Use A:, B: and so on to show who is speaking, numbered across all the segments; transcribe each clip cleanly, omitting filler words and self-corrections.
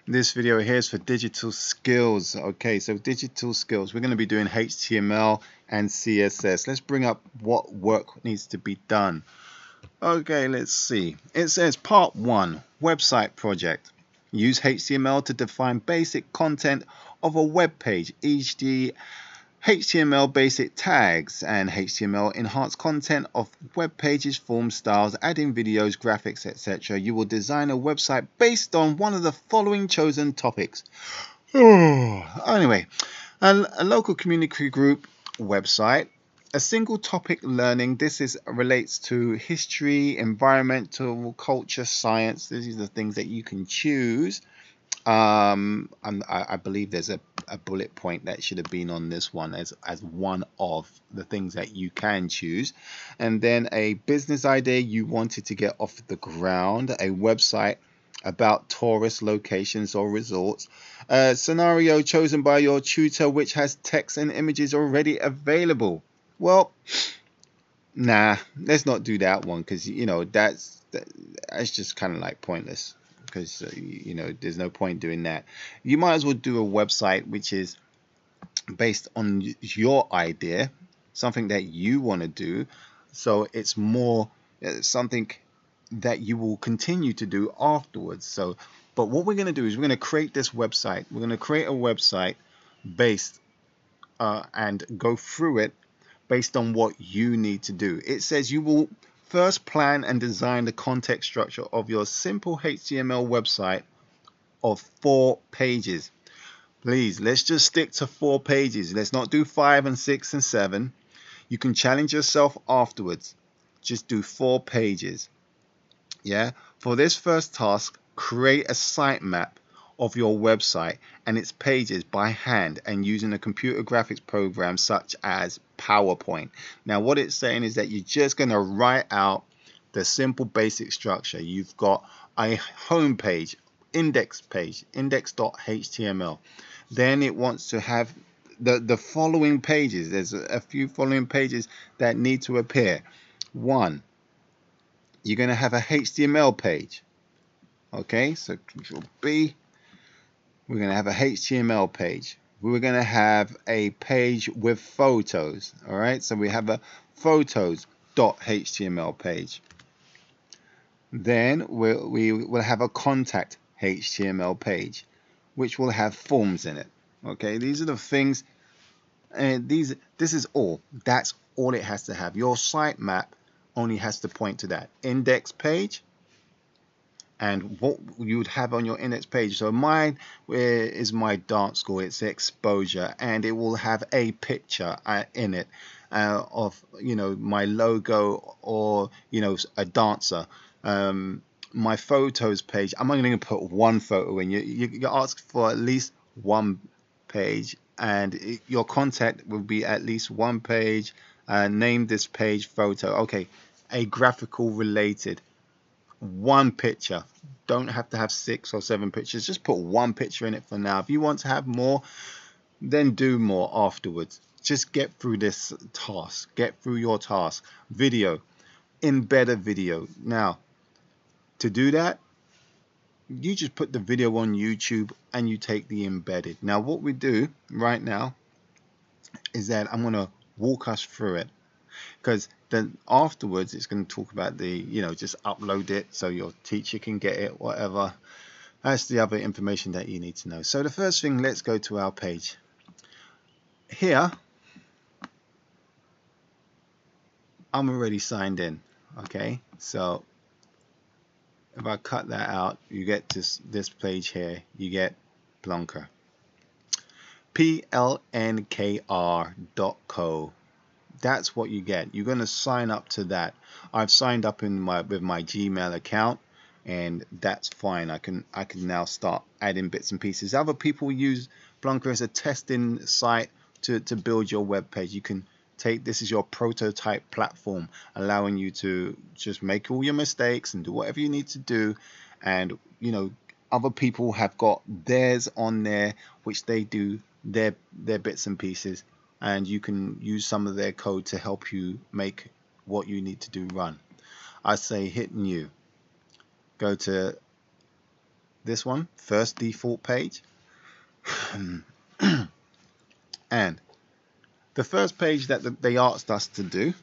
A: This video here is for digital skills. Okay, so digital skills, we're going to be doing HTML and CSS. Let's bring up what work needs to be done. Okay, let's see. It says part 1, website project. Use HTML to define basic content of a web page, e.g. HTML basic tags and HTML enhanced content of web pages, forms, styles, adding videos, graphics, etc. You will design a website based on one of the following chosen topics. Anyway, a local community group website, a single topic learning. This relates to history, environmental, culture, science. These are the things that you can choose. I believe there's a bullet point that should have been on this one as one of the things that you can choose. And then a business idea you wanted to get off the ground, a website about tourist locations or resorts, a scenario chosen by your tutor which has text and images already available. Well, nah, let's not do that one, because that's just kind of like pointless, because there's no point doing that. You might as well do a website which is based on your idea, something that you want to do, so it's more something that you will continue to do afterwards. So but what we're going to do is we're going to create this website. We're going to create a website based and go through it based on what you need to do. It says you will first plan and design the content structure of your simple HTML website of 4 pages. Please, let's just stick to 4 pages. Let's not do 5 and 6 and 7. You can challenge yourself afterwards. Just do 4 pages. Yeah. For this first task, create a sitemap of your website and its pages by hand and using a computer graphics program such as PowerPoint. Now what it's saying is that you're just going to write out the simple basic structure. You've got a home page, index.html. Then it wants to have the following pages. There's a few following pages that need to appear. 1, you're going to have a HTML page. Okay, so Control B. We're going to have a HTML page. We're going to have a page with photos. All right, so we have a photos.html page. Then we will have a contact HTML page, which will have forms in it. Okay, these are the things, and this is all. That's all it has to have. Your sitemap only has to point to that index page and what you would have on your index page. So mine is my dance school. It's exposure, and it will have a picture in it of my logo or a dancer. My photos page, I'm only going to put 1 photo in. You ask for at least 1 page, and your contact will be at least 1 page. Name this page photo. Okay, a graphical related. 1 picture. Don't have to have 6 or 7 pictures. Just put 1 picture in it for now. If you want to have more, then do more afterwards. Just get through this task. Get through your task. Video. Embed a video. Now, to do that, you just put the video on YouTube and you take the embedded. Now, what we do right now is that I'm going to walk us through it, because then afterwards it's going to talk about the just upload it so your teacher can get it, whatever. That's the other information that you need to know. So the first thing, let's go to our page. Here I'm already signed in. Okay, so if I cut that out, you get this page here. You get Plunker, plnkr.co. That's what you get. You're going to sign up to that. I've signed up with my Gmail account, and that's fine. I can now start adding bits and pieces. Other people use Plunker as a testing site to build your web page. You can take this as your prototype platform, allowing you to just make all your mistakes and do whatever you need to do. And other people have got theirs on there, which they do their bits and pieces, and you can use some of their code to help you make what you need to do run. I say hit new, go to this one, first default page. And the first page that they asked us to do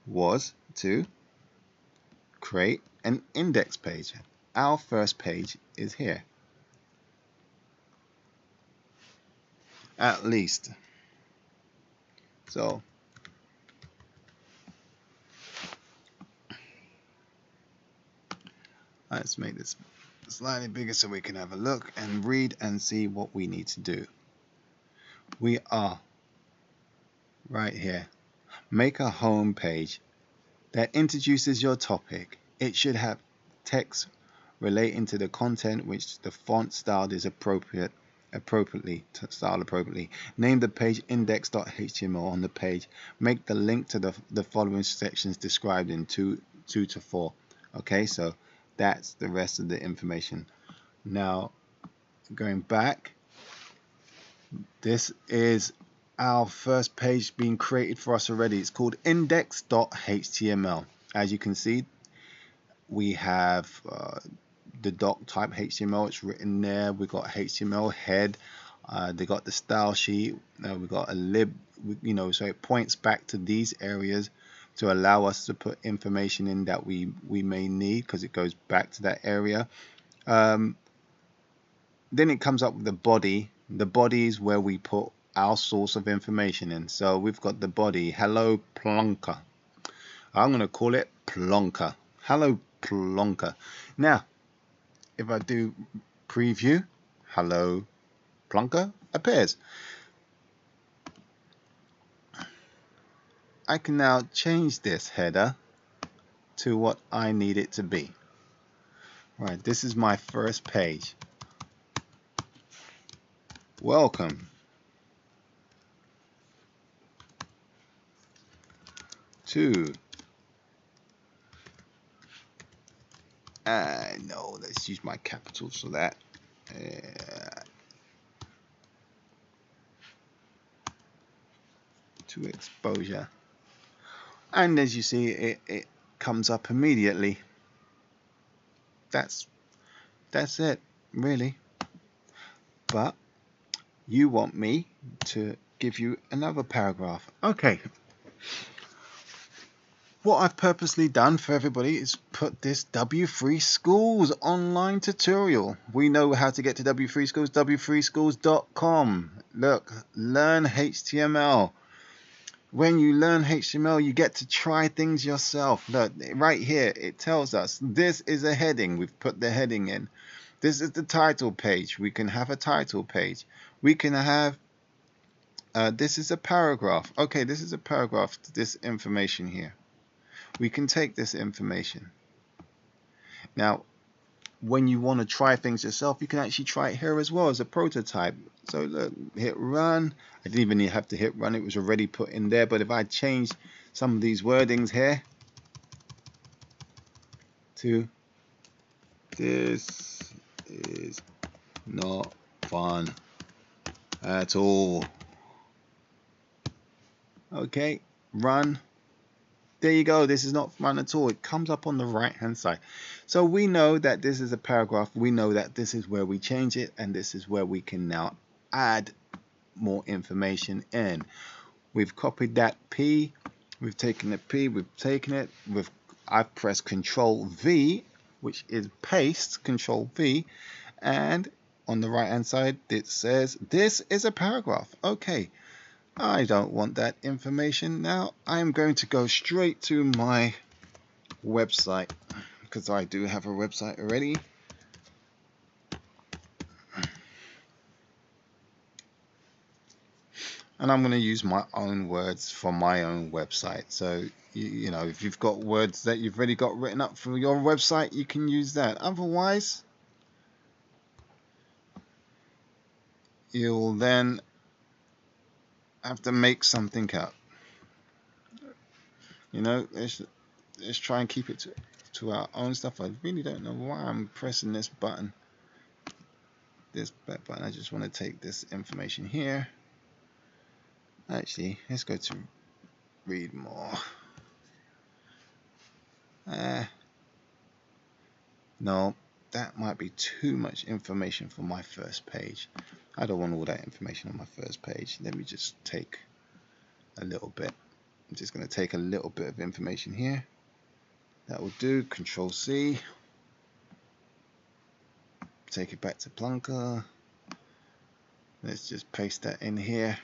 A: was to create an index page. Our first page is here, at least. So let's make this slightly bigger so we can have a look and read and see what we need to do. We are right here. Make a home page that introduces your topic. It should have text relating to the content, which the font style is appropriately styled appropriately. Name the page index.html on the page. Make the link to the following sections described in 2 to 4. Okay, so that's the rest of the information. Now, going back, this is our first page being created for us already. It's called index.html. As you can see, we have the doc type HTML. It's written there. We've got HTML head. They got the style sheet. We've got a lib, so it points back to these areas to allow us to put information in that we may need, because it goes back to that area. Then it comes up with the body. The body is where we put our source of information in. So we've got the body, hello Plonker. I'm going to call it Plonker. Hello Plonker. Now, if I do preview, hello Plonker appears. I can now change this header to what I need it to be. Right, this is my first page. Welcome to, no, let's use my capitals for that. To exposure. And as you see, it comes up immediately. That's it, really. But you want me to give you another paragraph. Okay. What I've purposely done for everybody is put this W3 Schools online tutorial. We know how to get to W3 Schools, w3schools.com. Look, learn HTML. When you learn HTML, you get to try things yourself. Look, right here, it tells us this is a heading. We've put the heading in. This is the title page. We can have a title page. We can have, this is a paragraph. Okay, this is a paragraph, this information here. We can take this information. Now, when you want to try things yourself, you can actually try it here as well as a prototype. So look, hit run. I didn't even have to hit run. It was already put in there. But if I change some of these wordings here to this is not fun at all. Okay, run. There you go. This is not fun at all. It comes up on the right hand side. So we know that this is a paragraph. We know that this is where we change it, and this is where we can now add more information in. We've copied that P. We've taken the P. We've taken it. I've pressed Control V, which is paste. Control V, and on the right hand side it says this is a paragraph. Okay. I don't want that information now. I'm going to go straight to my website, because I do have a website already. And I'm going to use my own words for my own website. So, you know, if you've got words that you've already got written up for your website, you can use that. Otherwise, you'll then have to make something up. You know, let's try and keep it to our own stuff. I really don't know why I'm pressing this button. This button. I just want to take this information here. Actually, let's go to read more. No, that might be too much information for my first page. I don't want all that information on my first page. Let me just take a little bit. I'm just going to take a little bit of information here. That will do. Control C. Take it back to Plunker. Let's just paste that in here.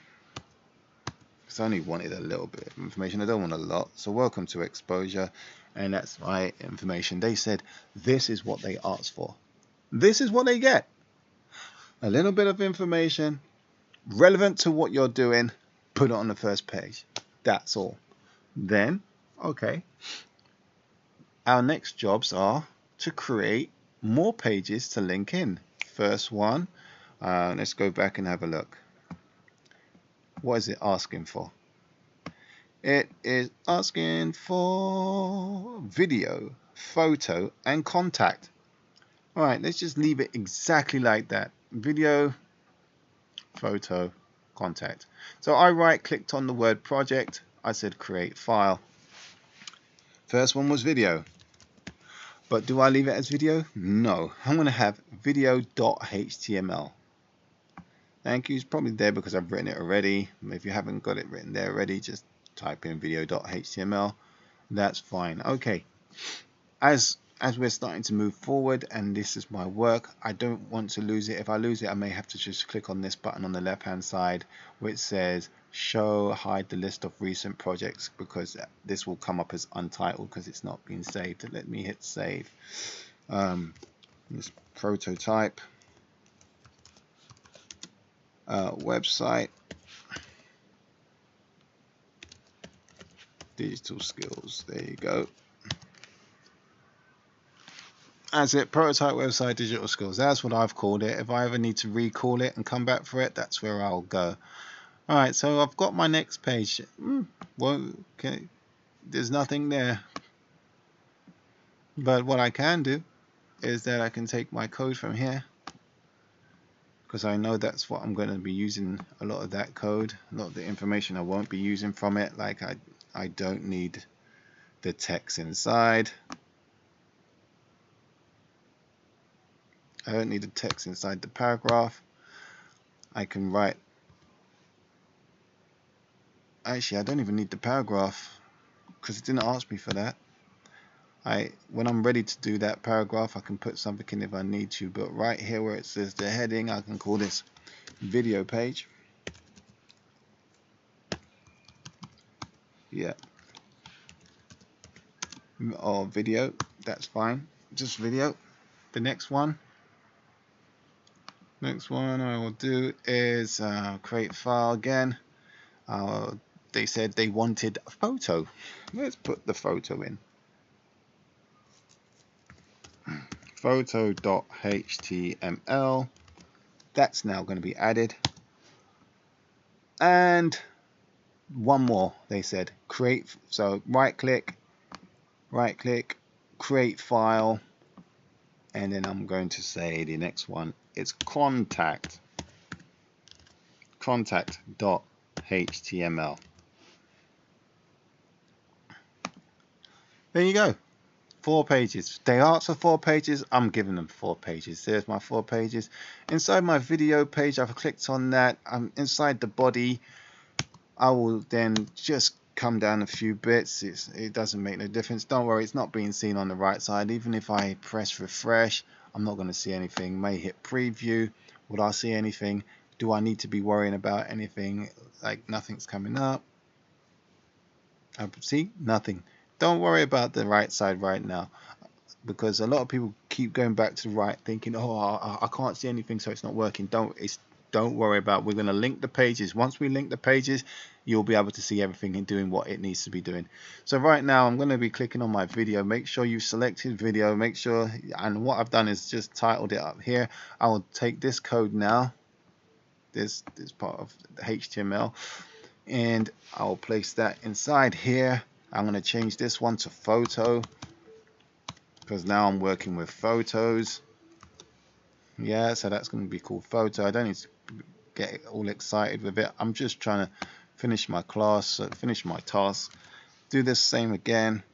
A: Because I only wanted a little bit of information. I don't want a lot. So welcome to exposure. And that's my information. They said this is what they asked for. This is what they get. A little bit of information relevant to what you're doing. Put it on the first page. That's all. Then, okay. Our next jobs are to create more pages to link in. First one. Let's go back and have a look. What is it asking for? It is asking for video, photo, and contact. Alright, let's just leave it exactly like that. Video, photo, contact. So I right-clicked on the word project. I said create file. First one was video. But do I leave it as video? No. I'm going to have video.html. Thank you. It's probably there because I've written it already. If you haven't got it written there already, just type in video.html. That's fine. Okay. As we're starting to move forward, and this is my work, I don't want to lose it. If I lose it, I may have to just click on this button on the left hand side which says show hide the list of recent projects, because this will come up as untitled because it's not been saved. Let me hit save. This prototype. Website, digital skills. There you go. That's it. Prototype website, digital skills. That's what I've called it. If I ever need to recall it and come back for it, that's where I'll go. All right. So I've got my next page. Well, okay. There's nothing there. But what I can do is that I can take my code from here, because I know that's what I'm going to be using, a lot of that code, a lot of the information I won't be using from it. Like I don't need the text inside. I don't need the text inside the paragraph. I can write. Actually, I don't even need the paragraph because it didn't ask me for that. When I'm ready to do that paragraph, I can put something in if I need to. But right here where it says the heading, I can call this video page. Yeah. Or video. That's fine. Just video. The next one. Next one I will do is create file again. They said they wanted a photo. Let's put the photo in. Photo.html. That's now going to be added. And one more, they said create. So right click, create file, and then I'm going to say the next one is contact.html. There you go. 4 pages. They asked for 4 pages. I'm giving them 4 pages. There's my 4 pages. Inside my video page, I've clicked on that. Inside the body, I will then just come down a few bits. It doesn't make no difference. Don't worry, it's not being seen on the right side. Even if I press refresh, I'm not going to see anything. May hit preview. Would I see anything? Do I need to be worrying about anything? Like nothing's coming up. See, nothing. Don't worry about the right side right now, because a lot of people keep going back to the right thinking, oh, I can't see anything, so it's not working. Don't worry about it. We're going to link the pages. Once we link the pages, you'll be able to see everything and doing what it needs to be doing. So right now I'm going to be clicking on my video. Make sure you've selected video. Make sure, and what I've done is just titled it up here. I will take this code now, this part of the HTML, and I'll place that inside here. I'm going to change this one to photo, because now I'm working with photos. Yeah, so that's going to be called photo. I don't need to get all excited with it. I'm just trying to finish my class, finish my task. Do this same again,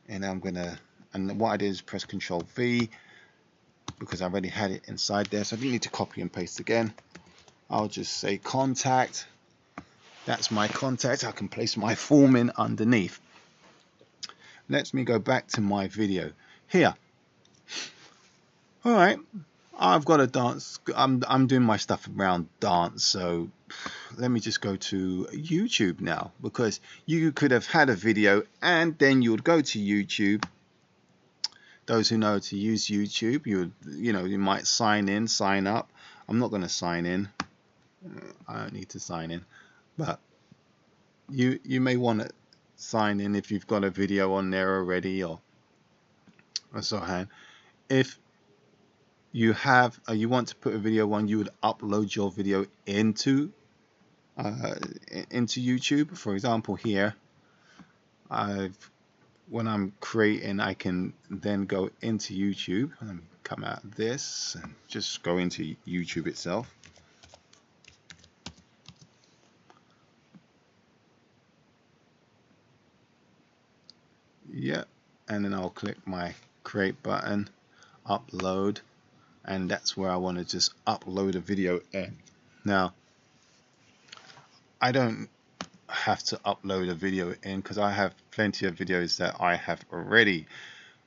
A: and I'm going to, and what I did is press Control V, because I already had it inside there, so I didn't need to copy and paste again. I'll just say contact. That's my contact. I can place my form in underneath. Let me go back to my video here. All right, I've got a dance. I'm doing my stuff around dance, so let me just go to YouTube now, because you could have had a video and then you would go to YouTube. Those who know how to use YouTube, you might sign in, sign up. I'm not going to sign in. I don't need to sign in, but you may want to sign in if you've got a video on there already, or so on. If you have you want to put a video on, you would upload your video into YouTube. For example, here when I'm creating, I can then go into YouTube and come out of this and just go into YouTube itself. Yeah, and then I'll click my create button, upload, and that's where I want to just upload a video in. Now, I don't have to upload a video in because I have plenty of videos that I have already.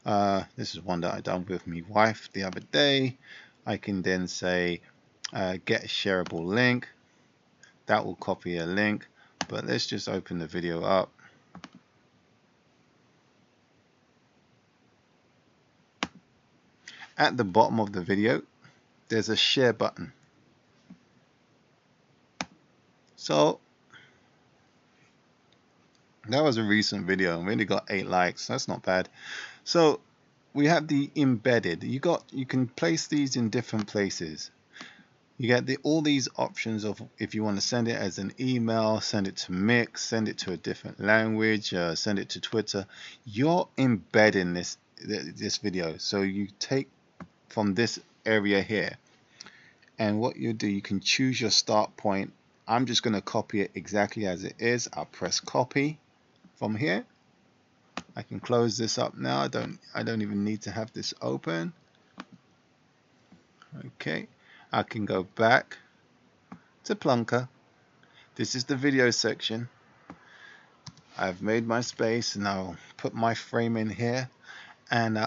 A: This is one that I done with my wife the other day. I can then say get a shareable link. That will copy a link, but let's just open the video up. At the bottom of the video, there's a share button. So that was a recent video and really got 8 likes. That's not bad. So we have the embedded. You can place these in different places. You get all these options of if you want to send it as an email, send it to Mix, send it to a different language, send it to Twitter. You're embedding this video. So you take from this area here, and what you do, you can choose your start point. I'm just going to copy it exactly as it is. I'll press copy from here. I can close this up now. I don't even need to have this open. Okay, I can go back to Plunker. This is the video section. I've made my space and I'll put my frame in here, and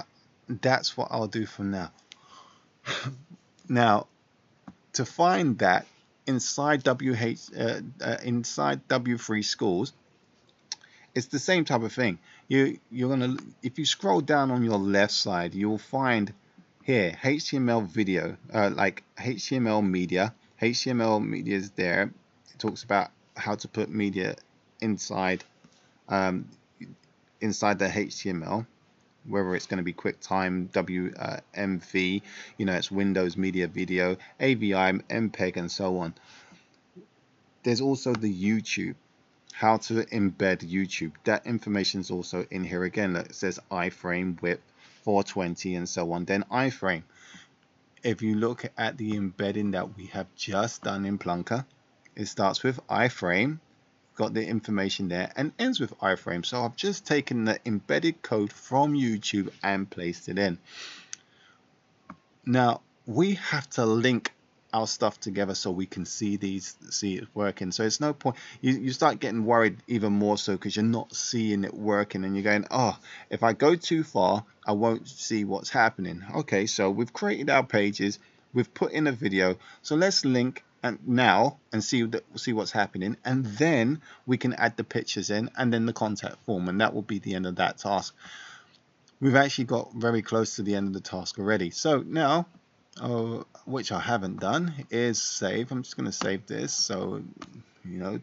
A: that's what I'll do from now. Now, to find that inside inside W3 Schools, it's the same type of thing. You're gonna, if you scroll down on your left side, you'll find here HTML video, like HTML media. HTML media is there. It talks about how to put media inside inside the HTML, whether it's going to be QuickTime, WMV, it's Windows Media Video, AVI, MPEG, and so on. There's also the YouTube, how to embed YouTube. That information is also in here again. That says iframe, width, 420, and so on. Then iframe. If you look at the embedding that we have just done in Plunker, it starts with iframe, got the information there, and ends with iframe. So I've just taken the embedded code from YouTube and placed it in. Now we have to link our stuff together so we can see it working. So it's no point, you start getting worried even more so because you're not seeing it working, and you're going, oh, if I go too far I won't see what's happening. Okay, so we've created our pages, we've put in a video, so let's link now and see what's happening, and then we can add the pictures in and then the contact form, and that will be the end of that task. We've actually got very close to the end of the task already. So now, which I haven't done, is save. I'm just going to save this so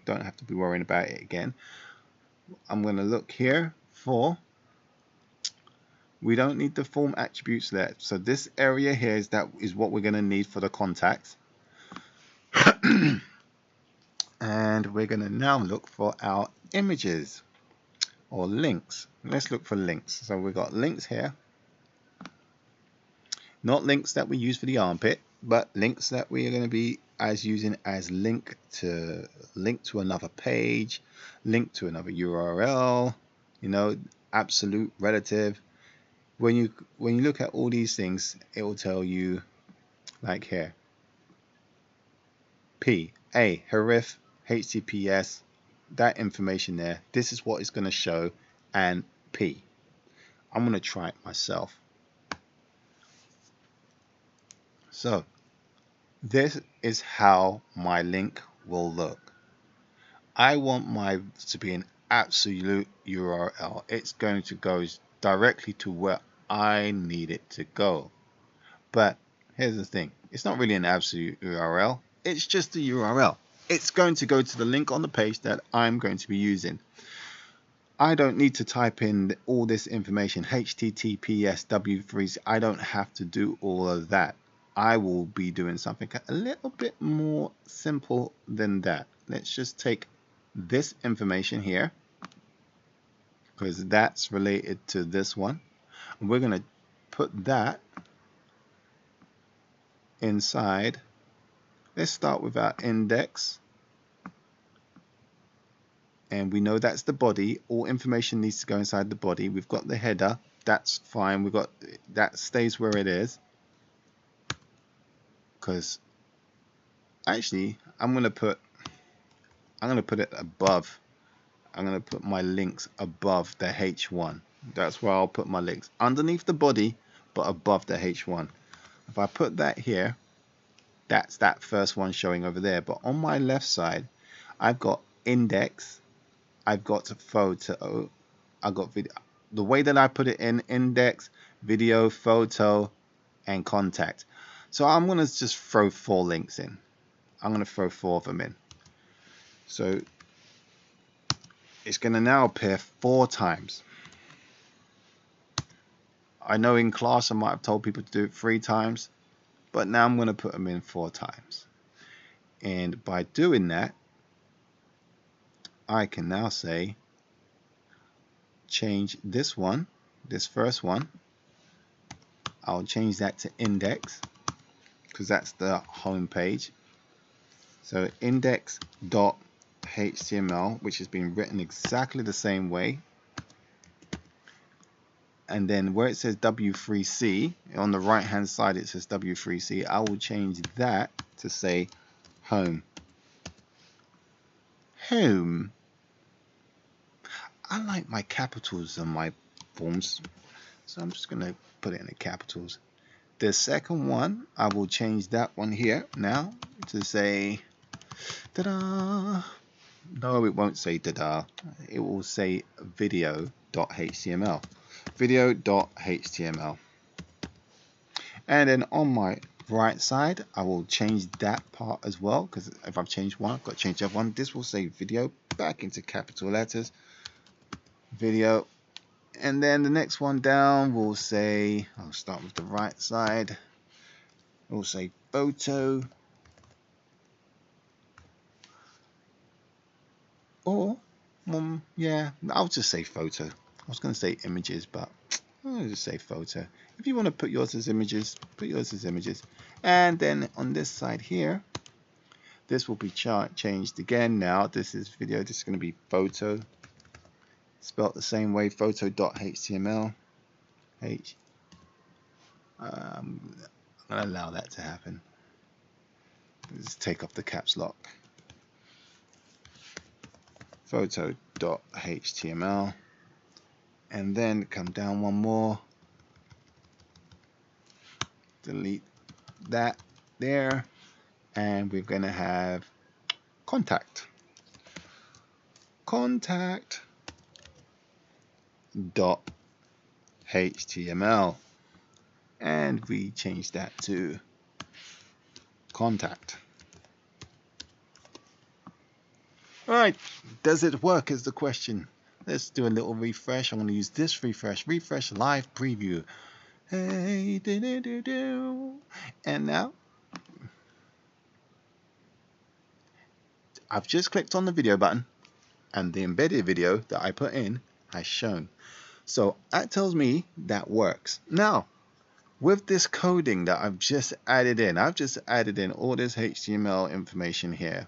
A: don't have to be worrying about it again. I'm going to look here for, we don't need the form attributes left, so this area here is what we're going to need for the contacts. And we're going to now look for our images or links. Let's look for links. So we've got links here, not links that we use for the armpit, but links that we are going to be using as link to another page, link to another URL, absolute, relative. when you look at all these things, it will tell you, like here, P, A, href, HTTPS, that information there. This is what it's going to show, and P. I'm going to try it myself. So this is how my link will look. I want my to be an absolute URL. It's going to go directly to where I need it to go. But here's the thing, it's not really an absolute URL, it's just a URL. It's going to go to the link on the page that I'm going to be using. I don't need to type in all this information, HTTPS W3. I don't have to do all of that. I will be doing something a little bit more simple than that. Let's just take this information here, because that's related to this one. And we're going to put that inside. Let's start with our index. And we know that's the body. All information needs to go inside the body. We've got the header. That's fine. We've got that stays where it is. Because actually, I'm gonna put it above. I'm gonna put my links above the H1. That's where I'll put my links, underneath the body, but above the H1. If I put that here, that's that first one showing over there. But on my left side, I've got index, I've got photo, I've got video. The way that I put it in: index, video, photo, and contact. So I'm going to just throw 4 links in. I'm going to throw 4 of them in. So it's going to now appear 4 times. I know in class I might have told people to do it 3 times, but now I'm going to put them in 4 times. And by doing that, I can now say, change this one, this first one, I'll change that to index, because that's the home page. So index.html, which has been written exactly the same way. And then where it says W3C, on the right hand side it says W3C, I will change that to say home. Home. I like my capitals on my forms, so I'm just going to put it in the capitals. The second one, I will change that one here now to say ta-da. No, it won't say ta-da. It will say video.html. Video.html. And then on my right side, I will change that part as well, because if I've changed one, I've got to change the other one. This will say video back into capital letters. Video. And then the next one down will say, I'll start with the right side, it will say photo, or yeah, I'll just say photo. I was going to say images, but I'll just say photo. If you want to put yours as images, put yours as images. And then on this side here, this will be changed again. Now this is video, this is going to be photo, spelled the same way, photo.html. I'm going to allow that to happen. Let's take off the caps lock. Photo.html. And then come down one more. Delete that there. And we're going to have contact. Contact.html. And we change that to contact. Alright, does it work is the question. Let's do a little refresh. I'm going to use this refresh live preview. Hey, do. And now I've just clicked on the video button and the embedded video that I put in has shown. So that tells me that works. Now, with this coding that I've just added in all this HTML information here,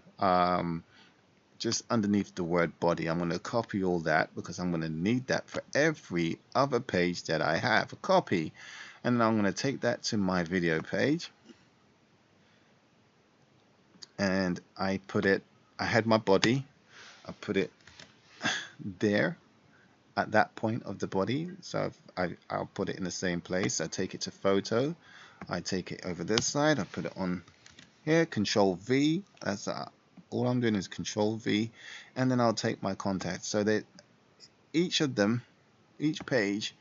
A: just underneath the word body, I'm going to copy all that because I'm going to need that for every other page that I have. A copy. And then I'm going to take that to my video page. And I had my body. I put it there at that point of the body. So I'll put it in the same place. I take it to photo. I take it over this side. I put it on here. Control V. That's all I'm doing is Control V, and then I'll take my contacts so that each of them, each page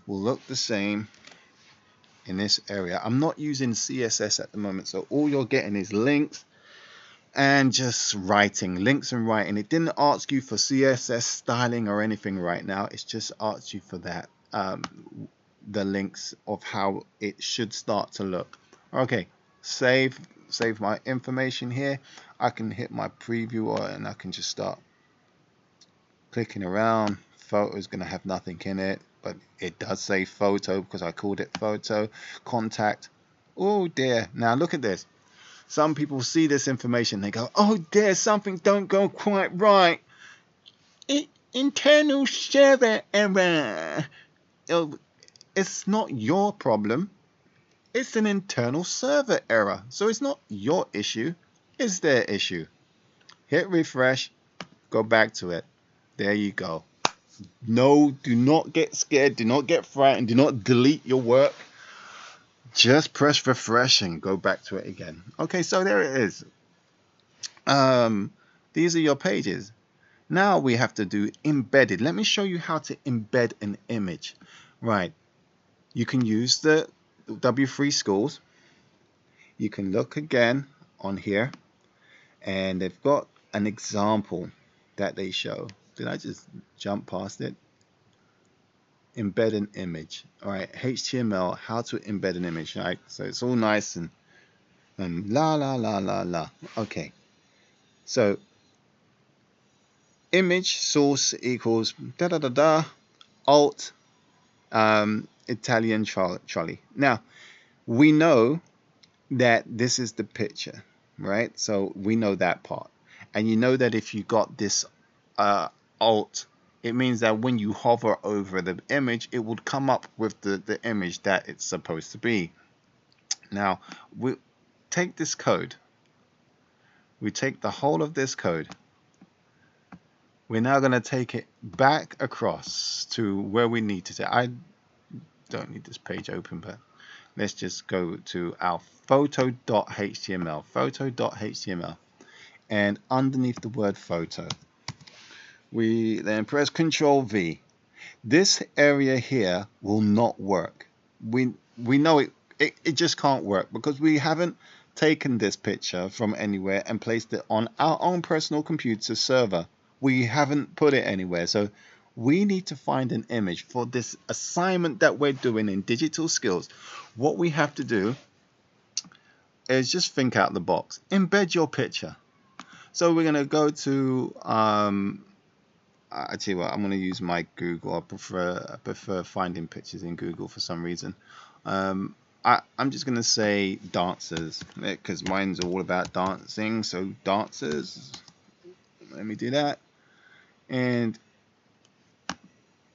A: will look the same in this area. I'm not using CSS at the moment, so all you're getting is links and just writing, links and writing. It didn't ask you for CSS styling or anything right now. It's just asked you for that, the links of how it should start to look. Okay, save my information here. I can hit my preview and I can just start clicking around. Photo is going to have nothing in it, but it does say photo because I called it photo. Contact. Oh dear. Now look at this. Some people see this information, they go, oh dear, something don't go quite right. Internal server error. It's not your problem. It's an internal server error. So it's not your issue, it's their issue. Hit refresh, go back to it. There you go. No, do not get scared, do not get frightened, do not delete your work. Just press refresh and go back to it again. Okay, so there it is. These are your pages. Now we have to do embedded. Let me show you how to embed an image. Right. You can use the W3 Schools. You can look again on here, and they've got an example that they show. Did I just jump past it? Embed an image. All right, HTML, how to embed an image. Right, so it's all nice and la la la la la. Okay, so image source equals da da da da alt Italian trolley. Now we know that this is the picture, right? So we know that part, and you know that if you got this alt, it means that when you hover over the image, it would come up with the image that it's supposed to be. Now we take this code, we take the whole of this code, we're now going to take it back across to where we need to. I don't need this page open, but let's just go to our photo.html, and underneath the word photo, we then press Control V. This area here will not work. We know it just can't work because we haven't taken this picture from anywhere and placed it on our own personal computer server. We haven't put it anywhere. So we need to find an image for this assignment that we're doing in digital skills. What we have to do is just think out the box. Embed your picture. So we're going to go to I tell you what, I'm going to use my Google. I prefer finding pictures in Google for some reason. I'm just going to say dancers because mine's all about dancing. So dancers. Let me do that. And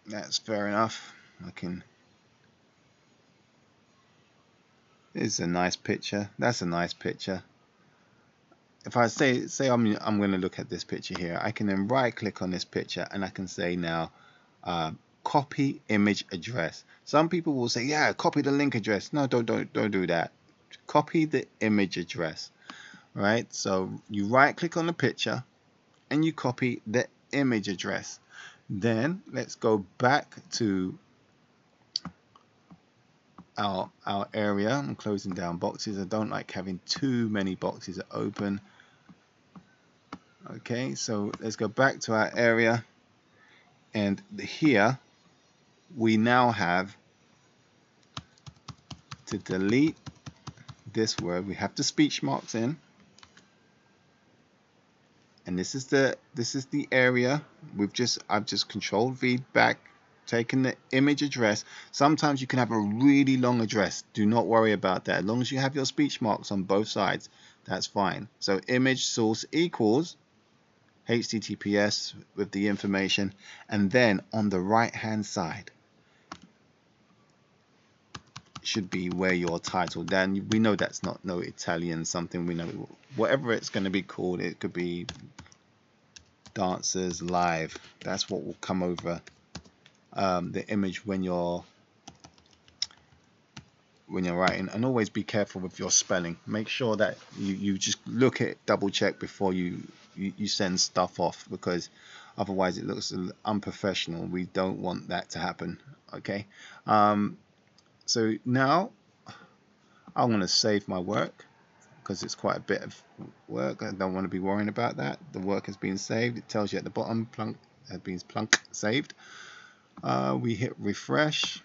A: that's fair enough. It's a nice picture. That's a nice picture. If I say I'm going to look at this picture here, I can then right click on this picture and I can say now copy image address. Some people will say, yeah, copy the link address. No, don't do that. Copy the image address. Right? So you right click on the picture and you copy the image address. Then let's go back to our area. I'm closing down boxes. I don't like having too many boxes open. Okay, so let's go back to our area, and here we now have to delete this word. We have the speech marks in, and this is the area. I've just Control V back, taken the image address. Sometimes you can have a really long address. Do not worry about that. As long as you have your speech marks on both sides, that's fine. So image source equals HTTPS with the information, and then on the right hand side should be where your title. Then we know that's not no Italian something. We know whatever it's going to be called. It could be dancers live. That's what will come over the image when you're writing. And always be careful with your spelling. Make sure that you just look at, double check before you send stuff off, because otherwise it looks unprofessional. We don't want that to happen. Okay, so now I want to save my work because it's quite a bit of work. I don't want to be worrying about that. The work has been saved. It tells you at the bottom, plunk, has been saved. We hit refresh.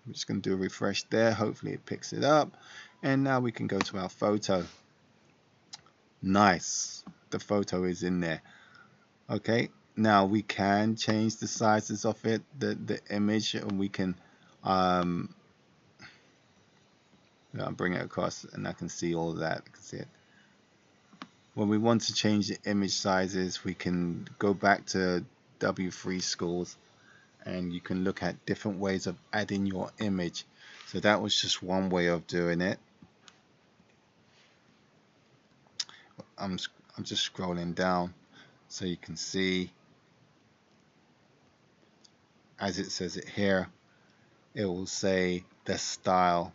A: I'm just going to do a refresh there. Hopefully it picks it up. And now we can go to our photo. Nice. The photo is in there. Okay. Now we can change the sizes of it, the image, and we can bring it across, and I can see all of that. I can see it. When we want to change the image sizes, we can go back to W3 Schools, and you can look at different ways of adding your image. So that was just one way of doing it. I'm just scrolling down so you can see, as it says it here, it will say the style.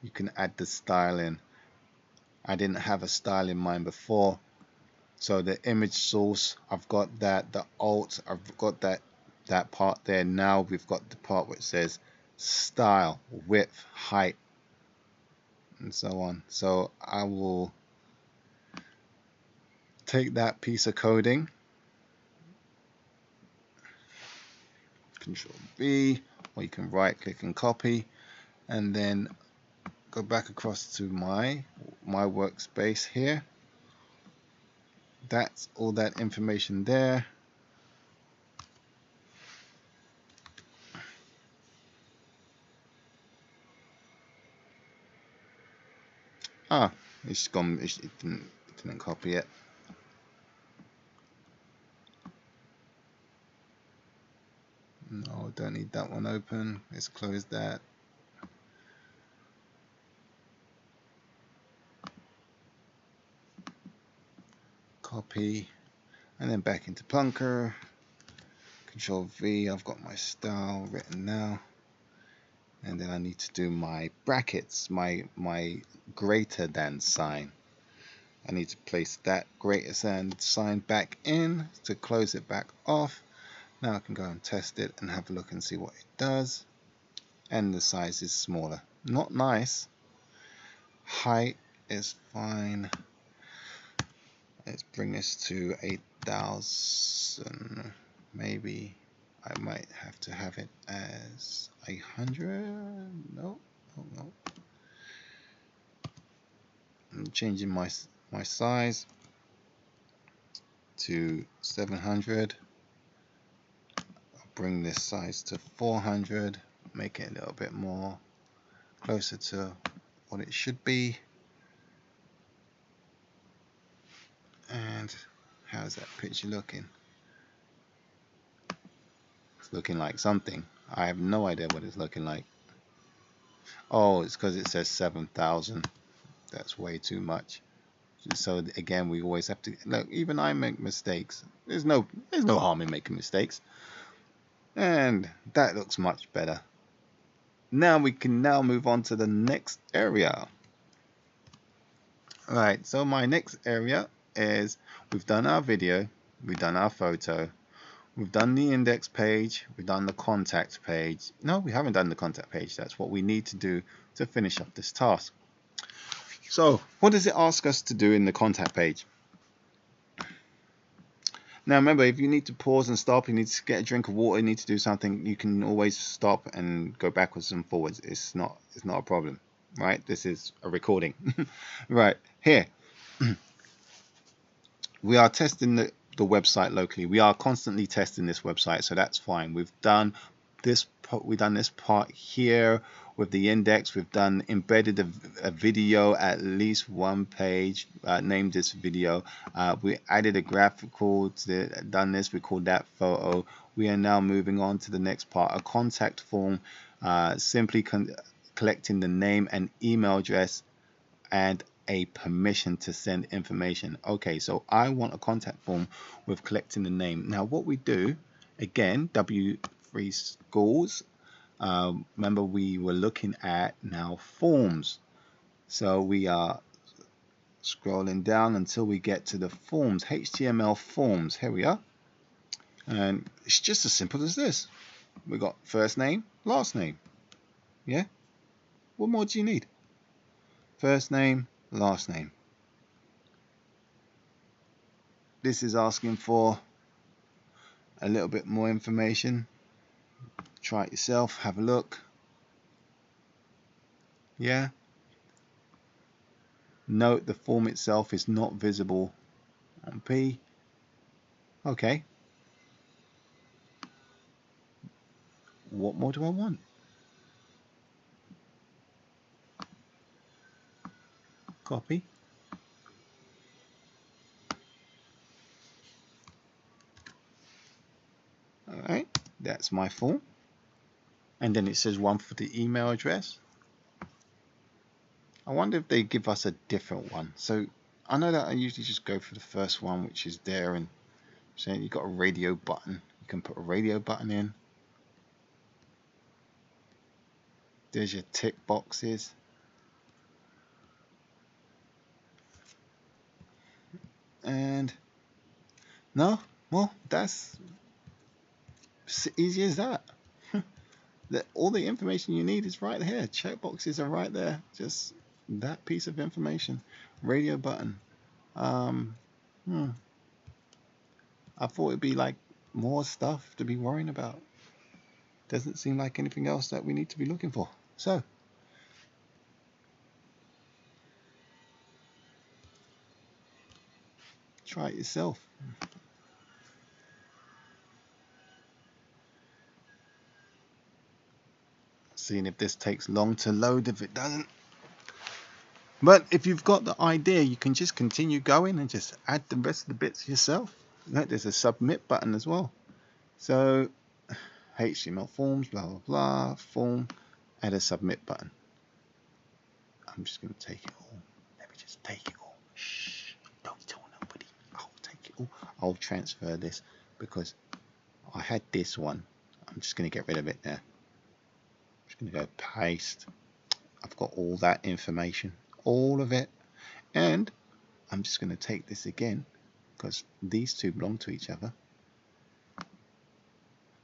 A: You can add the style in. I didn't have a style in mind before, so the image source, I've got that. The alt, I've got that part there. Now we've got the part which says style, width, height, and so on. So I will take that piece of coding, Control V, or you can right click and copy, and then go back across to my workspace here. That's all that information there. It's gone. It didn't copy it. No, don't need that one open. Let's close that. Copy, and then back into Plunker. Control V. I've got my style written now, and then I need to do my brackets, my greater than sign. I need to place that greater than sign back in to close it back off. Now I can go and test it and have a look and see what it does. And the size is smaller. Not nice. Height is fine. Let's bring this to 8,000. Maybe I might have to have it as 100. No. I'm changing my size to 700. Bring this size to 400, make it a little bit more closer to what it should be. And how's that picture looking? It's looking like something. I have no idea what it's looking like. Oh, it's because it says 7,000. That's way too much. So again, we always have to look. Even I make mistakes. There's no harm in making mistakes. And that looks much better. Now we can move on to the next area. Alright, so my next area is, we've done our video, we've done our photo, we've done the index page, we've done the contact page. No, we haven't done the contact page. That's what we need to do to finish up this task. So what does it ask us to do in the contact page? Now remember, if you need to pause and stop, you need to get a drink of water, you need to do something, you can always stop and go backwards and forwards. It's not a problem, right? This is a recording. Right, here. We are testing the website locally. We are constantly testing this website, so that's fine. We've done we've done this part here with the index. We've done embedded a video, at least one page, named this video. We added a graphical done this. We called that photo. We are now moving on to the next part, a contact form, simply collecting the name and email address and a permission to send information. Okay, so I want a contact form with collecting the name. Now what we do, again, W3 schools, remember we were looking at now forms. So we are scrolling down until we get to the forms, HTML forms. Here we are. And it's just as simple as this. We got first name, last name. Yeah? What more do you need? First name, last name. This is asking for a little bit more information. Try it yourself, have a look. Yeah. Note the form itself is not visible on P. Okay. What more do I want? Copy. Alright, that's my form. And then it says one for the email address. I wonder if they give us a different one. So I know that I usually just go for the first one, which is there, and saying you've got a radio button. You can put a radio button in. There's your tick boxes. And no, well, that's as easy as that. All the information you need is right here. Check boxes are right there. Just that piece of information. Radio button. I thought it'd be like more stuff to be worrying about. Doesn't seem like anything else that we need to be looking for. So try it yourself. Seeing if this takes long to load. If it doesn't, but if you've got the idea, you can just continue going and just add the rest of the bits yourself. Note there's a submit button as well. So HTML forms, blah blah blah, form, add a submit button. I'm just going to take it all. Let me just take it all. Shh, don't tell nobody. I'll take it all. I'll transfer this because I had this one. I'm just going to get rid of it now. I'm just going to go paste. I've got all that information, all of it, and I'm just going to take this again because these two belong to each other.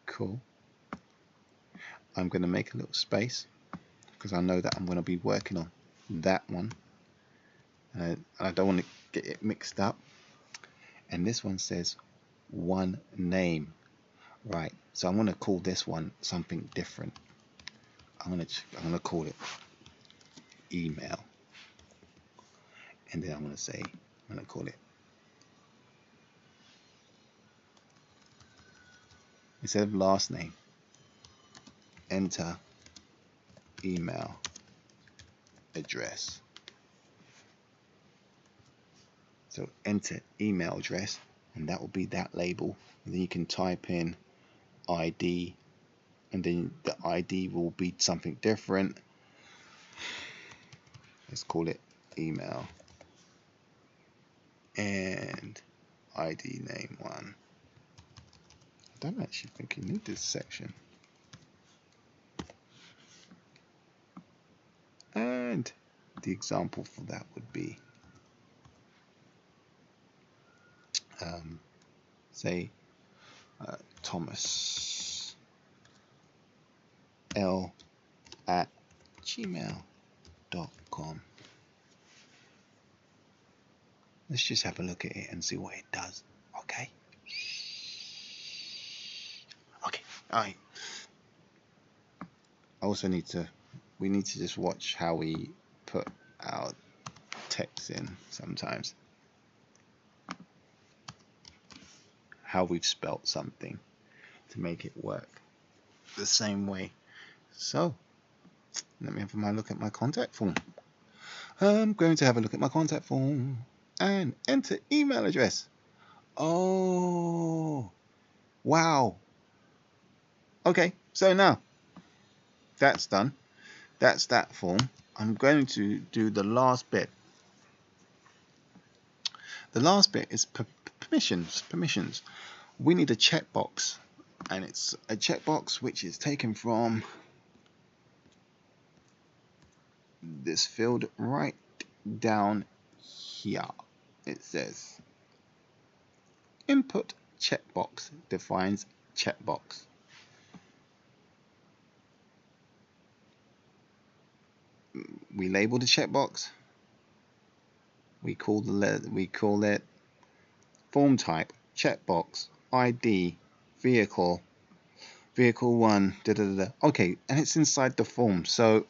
A: Cool. I'm going to make a little space because I know that I'm going to be working on that one. I don't want to get it mixed up. And this one says one name. Right. So I'm going to call this one something different. I'm going to call it email. And then I'm going to call it, instead of last name, enter email address. So enter email address, and that will be that label. And then you can type in ID, and then the ID will be something different. Let's call it email and ID name 1. I don't actually think you need this section. And the example for that would be say Thomas L at gmail.com. Let's just have a look at it and see what it does. Okay. Okay. Alright. Also we need to just watch how we put our text in sometimes. How we've spelt something to make it work. the same way. So let me have a look at my contact form. I'm going to have a look at my contact form and enter email address. Oh, wow. Okay, so now that's done. That's that form. I'm going to do the last bit. The last bit is permissions. Permissions. We need a checkbox, and it's a checkbox which is taken from this field right down here. It says input checkbox defines checkbox. We label the checkbox. We call it form type checkbox ID vehicle 1 . Okay, and it's inside the form. So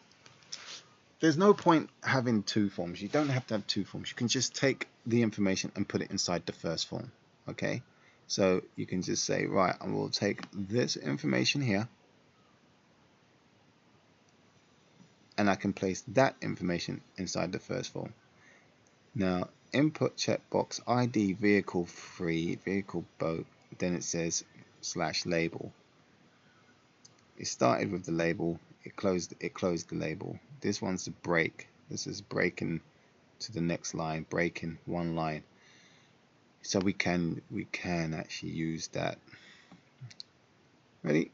A: there's no point having two forms. You don't have to have two forms. You can just take the information and put it inside the first form. Okay, so you can just say, right, I will take this information here, and I can place that information inside the first form. Now, input checkbox ID vehicle 3 vehicle boat. Then it says /label. It started with the label. It closed the label. This one's a break. This is breaking to the next line, breaking one line. So we can actually use that. Ready?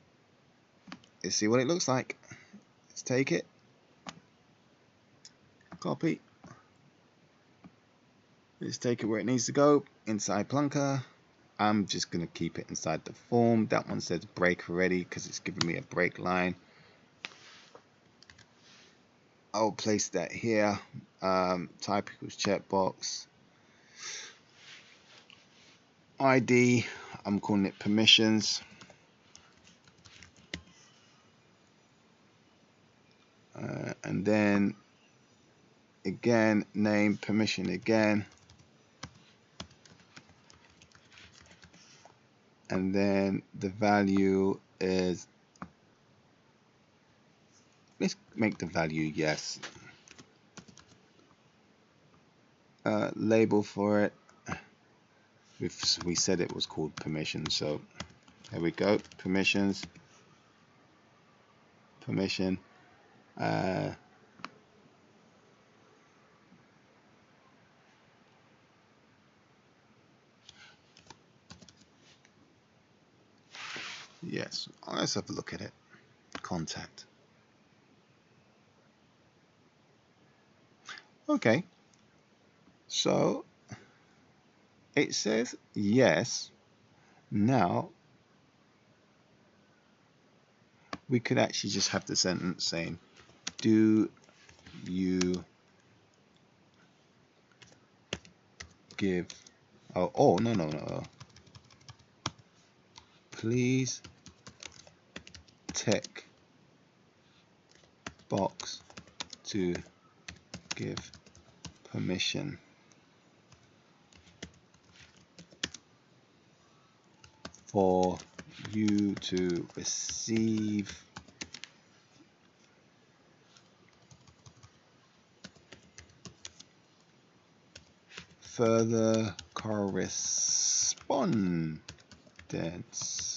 A: Let's see what it looks like. Let's take it. Copy. Let's take it where it needs to go, inside Plunker. I'm just going to keep it inside the form. That one says break already because it's giving me a break line. I'll place that here. Type equals checkbox. ID, I'm calling it permissions. And then again, name permission again. And then the value is, let's make the value yes. Label for it, we said it was called permission, so there we go. Permissions, permission. Yes, let's have a look at it. Contact. Okay, so it says yes. Now we could actually just have the sentence saying, do you give, oh no, please tick box to give permission for you to receive further correspondence.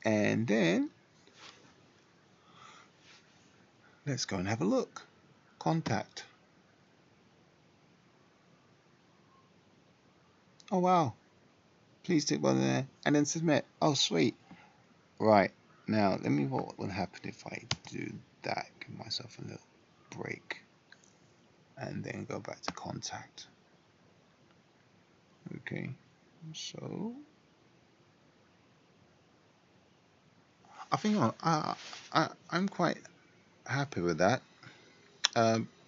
A: And then let's go and have a look. Contact. Oh wow. Please tick one there and then submit. Oh sweet. Right. Now let me, what will happen if I do that? Give myself a little break and then go back to contact. Okay. So I think I'm quite happy with that.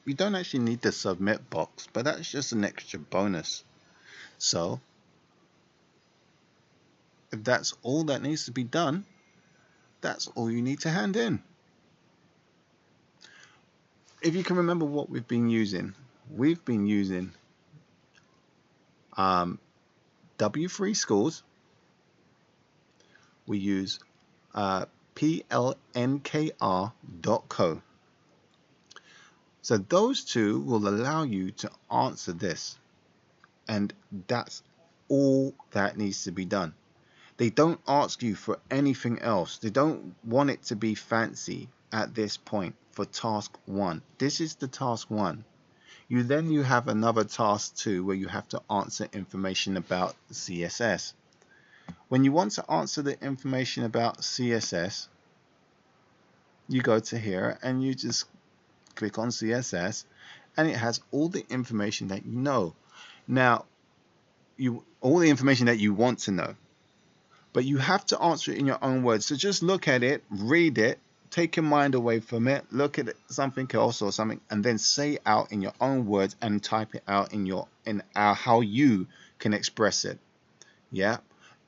A: You don't actually need the submit box, but that's just an extra bonus. So if that's all that needs to be done, that's all you need to hand in. If you can remember what we've been using W3 Schools. We use plnkr.co. So those two will allow you to answer this, and that's all that needs to be done. They don't ask you for anything else. They don't want it to be fancy at this point for task 1. This is the task 1. You have another task 2 where you have to answer information about CSS. When you want to answer the information about CSS, you go to here and you just click on CSS, and it has all the information that you know. Now, all the information that you want to know, but you have to answer it in your own words. So just look at it, read it, take your mind away from it, look at something else or something, and then say it out in your own words and type it out in how you can express it. Yeah,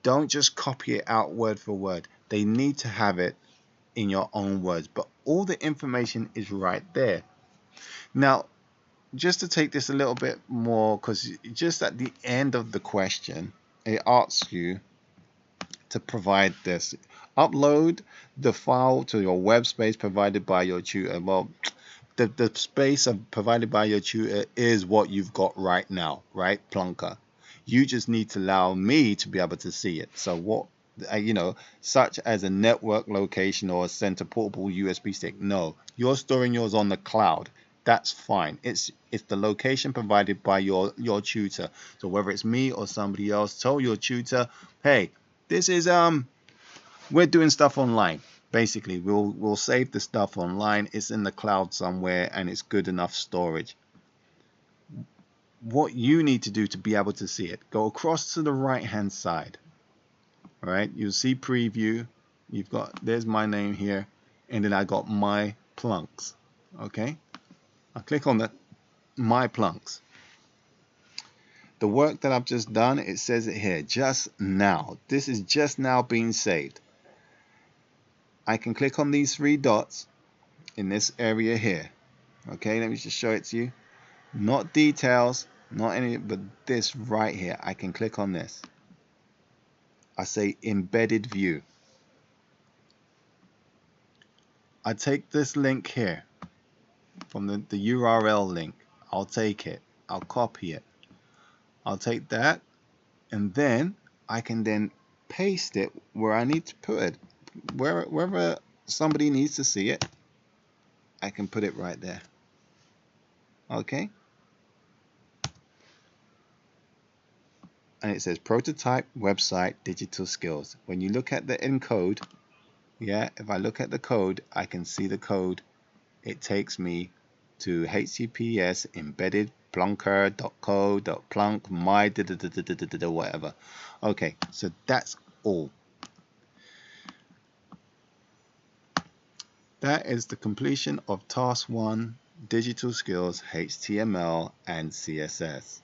A: don't just copy it out word for word. They need to have it in your own words, but all the information is right there. Now, just to take this a little bit more, because just at the end of the question, it asks you to provide this. Upload the file to your web space provided by your tutor. Well, the space provided by your tutor is what you've got right now, right, Plunker? You just need to allow me to be able to see it. So what, such as a network location or a center portable USB stick. No, you're storing yours on the cloud. That's fine. It's the location provided by your tutor. So whether it's me or somebody else, tell your tutor, hey, this is we're doing stuff online. Basically, we'll save the stuff online. It's in the cloud somewhere and it's good enough storage. What you need to do to be able to see it, go across to the right hand side. All right, you'll see preview. There's my name here, and then I got my plunks. Okay, I'll click on the my plunks. The work that I've just done, it says it here, just now. This is just now being saved. I can click on these 3 dots in this area here. Okay, let me just show it to you. Not details, not any, but this right here. I can click on this. I say embedded view. I take this link here from the URL link. I'll take it. I'll copy it. I'll take that, and then I can then paste it where I need to put it. Wherever somebody needs to see it, I can put it right there. Okay? And it says prototype website digital skills. When you look at the encode, if I look at the code, I can see the code. It takes me to https embedded plunker.co.plunk my whatever. Okay, so that's all. That is the completion of task 1, digital skills, HTML and CSS.